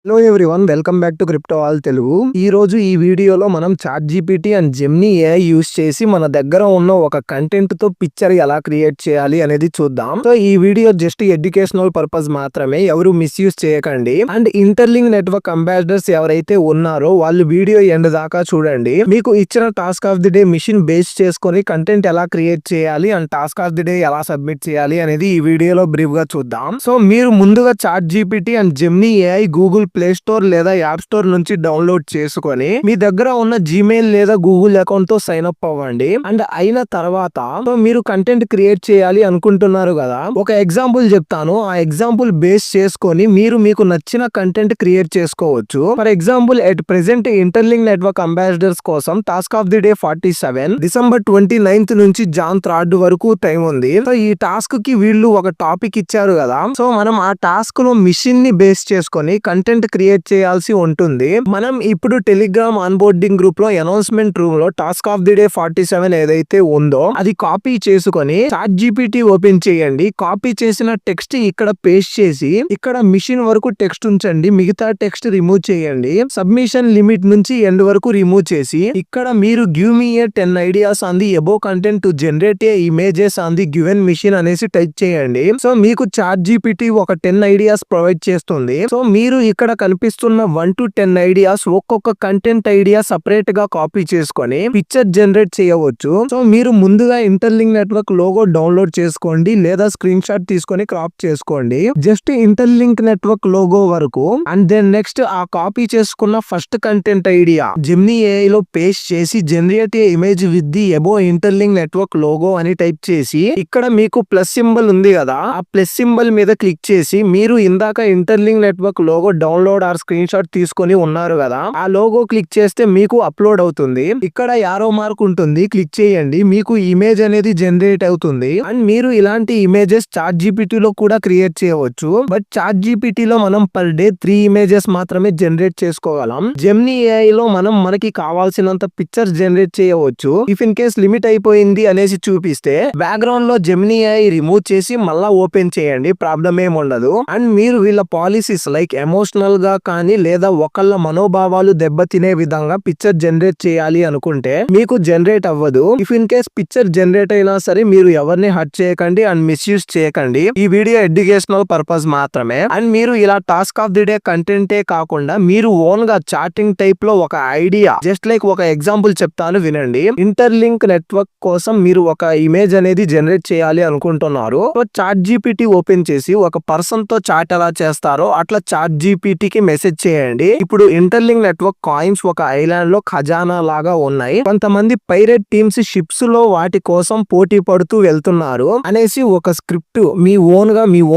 Hello everyone, welcome back to crypto all Telugu. ఈ రోజు ఈ వీడియోలో మనం ChatGPT and Gemini AI use చేసి మన దగ్గర ఉన్న ఒక కంటెంట్ తో పిక్చర్ ఎలా క్రియేట్ చేయాలి అనేది చూద్దాం. సో ఈ వీడియో జస్ట్ ఎడ్యుకేషనల్ పర్పస్ మాత్రమే, ఎవరు మిస్యూజ్ చేయకండి. అండ్ ఇంటర్లింక్ నెట్వర్క్ అంబాసిడర్స్ ఎవరైతే ఉన్నారో వాళ్ళు వీడియో ఎండ్ దాకా చూడండి. మీకు ఇచ్చిన task of the day mission base చేసుకొని కంటెంట్ ఎలా క్రియేట్ చేయాలి and task of the day ఎలా సబ్మిట్ చేయాలి అనేది ఈ వీడియోలో బ్రీఫ్ గా చూద్దాం. సో మీరు ముందుగా ChatGPT and Gemini AI Google Play Store లేదా యాప్ స్టోర్ నుంచి డౌన్లోడ్ చేసుకొని మీ దగ్గర ఉన్న జీమెయిల్ లేదా గూగుల్ అకౌంట్ తో సైన్ అప్ అవ్వండి. అండ్ అయిన తర్వాత మీరు కంటెంట్ క్రియేట్ చేయాలి అనుకుంటున్నారు కదా, ఒక ఎగ్జాంపుల్ చెప్తాను. ఆ ఎగ్జాంపుల్ బేస్ చేసుకొని మీరు మీకు నచ్చిన కంటెంట్ క్రియేట్ చేసుకోవచ్చు. For example at present interlink network ambassadors కోసం task of the day 47 December 29 నుంచి జాన్ 3 వరకు టైం ఉంది. సో ఈ టాస్క్ కి వీళ్ళు ఒక టాపిక్ ఇచ్చారు కదా, సో మనం ఆ టాస్క్ లో మిషన్ ని బేస్ చేసుకొని కంటెంట్ క్రియేట్ చేయాల్సి ఉంటుంది. మనం ఇప్పుడు టెలిగ్రామ్ ఆన్బోర్డింగ్ గ్రూప్ లో అనౌన్స్మెంట్ రూమ్ లో టాస్క్ ఆఫ్ ది డే 47 ఏదైతే ఉందో అది కాపీ చేసుకొని చాట్ జీపీటీ ఓపెన్ చేయండి. కాపీ చేసిన టెక్స్ట్ ఇక్కడ పేస్ట్ చేసి ఇక్కడ మిషన్ వరకు టెక్స్ట్ ఉంచండి, మిగతా టెక్స్ట్ రిమూవ్ చేయండి. సబ్మిషన్ లిమిట్ నుంచి ఎండ్ వరకు రిమూవ్ చేసి ఇక్కడ మీరు give me a 10 ideas on the above content to generate a images on the given mission అనేసి టైప్ చేయండి. సో మీకు చాట్ జీపీటీ ఒక 10 ఐడియాస్ ప్రొవైడ్ చేస్తుంది. సో మీరు ఇక్కడ కనిపిస్తున్న 1 to 10 ఐడియాస్ ఒక్కొక్క కంటెంట్ ఐడియా సపరేట్ గా కాపీ చేసుకొని పిక్చర్ జనరేట్ చేయవచ్చు. సో మీరు ముందుగా ఇంటర్లింక్ నెట్వర్క్ లోగో డౌన్లోడ్ చేసుకోండి లేదా స్క్రీన్ షాట్ తీసుకొని క్రాప్ చేసుకోండి. జస్ట్ ఇంటర్లింక్ నెట్వర్క్ లోగో వరకు. అండ్ దెన్ నెక్స్ట్ ఆ కాపీ చేసుకున్న first content idea Gemini AI లో పేస్ట్ చేసి generate a image with the above interlink network logo అని టైప్ చేసి ఇక్కడ మీకు ప్లస్ సింబల్ ఉంది కదా, ఆ ప్లస్ సింబల్ మీద క్లిక్ చేసి మీరు ఇందాక interlink network logo download or screen shot తీసుకొని ఉన్నారు కదా, ఆ లోగో క్లిక్ చేస్తే మీకు అప్లోడ్ అవుతుంది. ఇక్కడ యారో మార్క్ ఉంటుంది, క్లిక్ చేయండి. మీకు ఇమేజ్ అనేది జనరేట్ అవుతుంది. అండ్ మీరు ఇలాంటి ఇమేజెస్ చాట్ జీపీటీ లో కూడా క్రియేట్ చేయవచ్చు. బట్ చాట్ జీపీటీ లో మనం పర్ డే 3 ఇమేజెస్ మాత్రమే జనరేట్ చేసుకోగలం. జెమినీ ఏఐ లో మనం మనకి కావాల్సినంత పిక్చర్స్ జనరేట్ చేయవచ్చు. ఇఫ్ ఇన్ కేస్ లిమిట్ అయిపోయింది అనేసి చూపిస్తే బ్యాక్గ్రౌండ్ లో జెమినీ ఏఐ రిమూవ్ చేసి మళ్ళా ఓపెన్ చేయండి, ప్రాబ్లం ఏమి ఉండదు. అండ్ మీరు వీళ్ళ పాలసీస్ లైక్ ఎమోషనల్ గా కానీ లేదా ఒకళ్ళ మనోభావాలు దెబ్బతినే విధంగా పిక్చర్ జనరేట్ చేయాలి అనుకుంటే మీకు జనరేట్ అవ్వదు. If in case picture generate అయినా సరే మీరు ఎవరిని హర్ట్ చేయకండి అండ్ మిస్యూజ్ చేయకండి. ఈ వీడియో ఎడ్యుకేషనల్ పర్పస్ మాత్రమే. అండ్ మీరు ఇలా టాస్క్ ఆఫ్ ది డే కంటెంటే కాకుండా మీరు ఓన్ గా చాటింగ్ టైప్ లో ఒక ఐడియా, జస్ట్ లైక్ ఒక ఎగ్జాంపుల్ చెప్తాను వినండి. ఇంటర్లింక్ నెట్వర్క్ కోసం మీరు ఒక ఇమేజ్ అనేది జనరేట్ చేయాలి అనుకుంటున్నారు. సో చాట్ జీపీటీ ఓపెన్ చేసి ఒక పర్సన్ తో చాట్ ఎలా చేస్తారో అట్లా చాట్ జీపీటీకి మెసేజ్ చేయండి. ఇప్పుడు ఇంటర్లింక్ నెట్వర్క్ కాయిన్స్ ఒక ఐలాండ్ లో ఖజానా లాగా ఉన్నాయి. కొంతమంది పైరేట్ టీమ్స్ షిప్స్ లో వాటి కోసం పోటీ పడుతూ వెళ్తున్నారు అనేసి ఒక స్క్రిప్ట్ మీ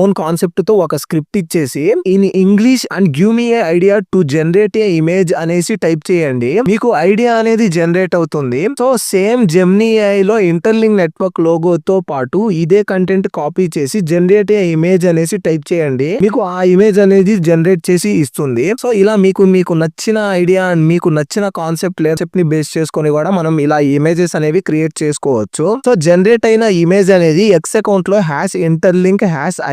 ఓన్ కాన్సెప్ట్ తో ఒక స్క్రిప్ట్ ఇచ్చేసి in English and give me A idea to generate A image అనేసి టైప్ చేయండి. మీకు ఐడియా అనేది జనరేట్ అవుతుంది. సో సేమ్ జెమినీ ఏఐ లో ఇంటర్లింక్ నెట్వర్క్ లోగోతో పాటు ఇదే కంటెంట్ కాపీ చేసి జనరేట్ ఏ ఇమేజ్ అనేసి టైప్ చేయండి. మీకు ఆ ఇమేజ్ అనేది జనరేట్ చేసి ఇస్తుంది. సో ఇలా మీకు నచ్చిన ఐడియా అండ్ మీకు నచ్చిన కాన్సెప్ట్ లేదా ని బేస్ చేసుకొని కూడా మనం ఇలా ఇమేజెస్ అనేవి క్రియేట్ చేసుకోవచ్చు. సో జనరేట్ అయిన ఇమేజ్ అనేది ఎక్స్ అకౌంట్ లో #ఇంటర్లింక్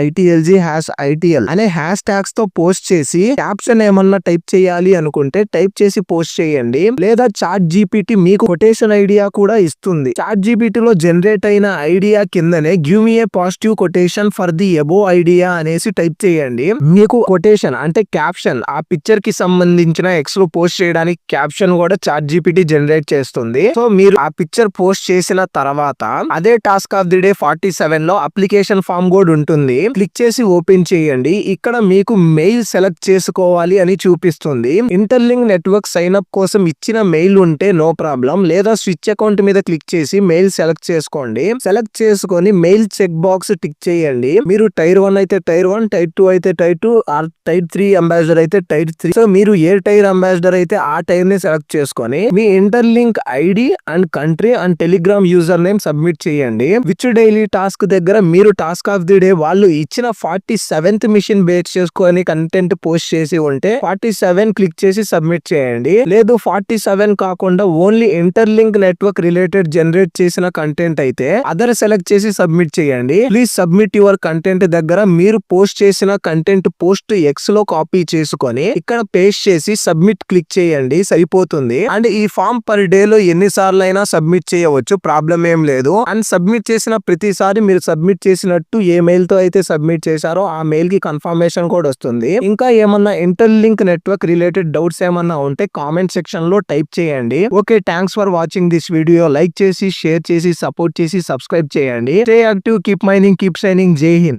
#ITLG/ITL అనే హ్యాష్ ట్యాగ్స్ తో పోస్ట్ చేసి క్యాప్షన్ ఏమన్నా టైప్ చేయాలి అనుకుంటే టైప్ చేసి పోస్ట్ చేయండి. లేదా చాట్ జీపీటీ మీకు కొటేషన్ ఐడియా కూడా ఇస్తుంది. చాట్ జీపీటీ లో జనరేట్ అయిన ఐడియా కిందనే give me A positive quotation for the above idea అనేసి టైప్ చేయండి. మీకు కొటేషన్ అంటే క్యాప్షన్ ఆ పిక్చర్ కి సంబంధించిన ఎక్స్ లో పోస్ట్ చేయడానికి క్యాప్షన్ కూడా చాట్ జీపీటీ జనరేట్ చేస్తుంది. సో మీరు ఆ పిక్చర్ పోస్ట్ చేసిన తర్వాత అదే టాస్క్ ఆఫ్ ది డే 47 లో అప్లికేషన్ ఫామ్ కూడా ఉంటుంది. క్లిక్ చేసి ఓపెన్ చేయండి. ఇక్కడ మీకు మెయిల్ సెలెక్ట్ చేసుకోవాలి అని చూపిస్తుంది. ఇంటర్లింక్ నెట్వర్క్ సైన్ అప్ కోసం ఇచ్చిన మెయిల్ ఉంటే నో ప్రాబ్లం, లేదా స్విచ్ అకౌంట్ మీద క్లిక్ చేసి మెయిల్ సెలెక్ట్ చేసుకోండి. సెలెక్ట్ చేసుకొని మెయిల్ చెక్ బాక్స్ టిక్ చేయండి. మీరు టైర్ 1 అయితే టైర్ 1, టైర్ 2 అయితే టైర్ 2, ఆర్ టైర్ 3 అంబాసిడర్ అయితే టైర్ 3. సో మీరు ఏ టైర్ అంబాసిడర్ అయితే ఆ టైర్ ని సెలెక్ట్ చేసుకొని మీ interlink ID and country and Telegram user name submit చేయండి. విచ్ డైలీ టాస్క్ దగ్గర మీరు టాస్క్ ఆఫ్ ది డే వాళ్ళు ఇచ్చిన 47th మిషన్ బేస్ చేసుకొని కంటెంట్ పోస్ట్ చేసి ఉంటే 47 క్లిక్ చేసి సబ్మిట్ చేయండి. లేదు 47 కాకుండా only interlink network related generate చేసిన కంటెంట్ అయితే అదర్ సెలెక్ట్ చేసి సబ్మిట్ చేయండి. ప్లీజ్ సబ్మిట్ యువర్ కంటెంట్ దగ్గర మీరు పోస్ట్ చేసిన కంటెంట్ పోస్ట్ ఎక్స్ లో కాపీ చేసుకొని ఇక్కడ పేస్ట్ చేసి సబ్మిట్ క్లిక్ చేయండి, సరిపోతుంది. అండ్ ఈ ఫామ్ పర్ డే లో ఎన్నిసార్లు అయినా సబ్మిట్ చేయవచ్చు, ప్రాబ్లం ఏం లేదు. అండ్ సబ్మిట్ చేసిన ప్రతిసారి మీరు సబ్మిట్ చేసినట్టు ఏ మెయిల్ తో అయితే సబ్మిట్ చేశారో ఆ మెయిల్ కి కన్ఫర్మేషన్ కోడ్ వస్తుంది. ఇంకా ఏమన్నా ఇంటర్లింక్ నెట్వర్క్ రిలేటెడ్ డౌట్స్ ఏమన్నా ఉంటే కామెంట్ సెక్షన్ లో టైప్ చేయండి. Okay, thanks for watching this video. Like చేసి, షేర్ చేసి, సపోర్ట్ చేసి, సబ్స్క్రైబ్ చేయండి. Stay active, keep mining, keep shining. జై హింద్.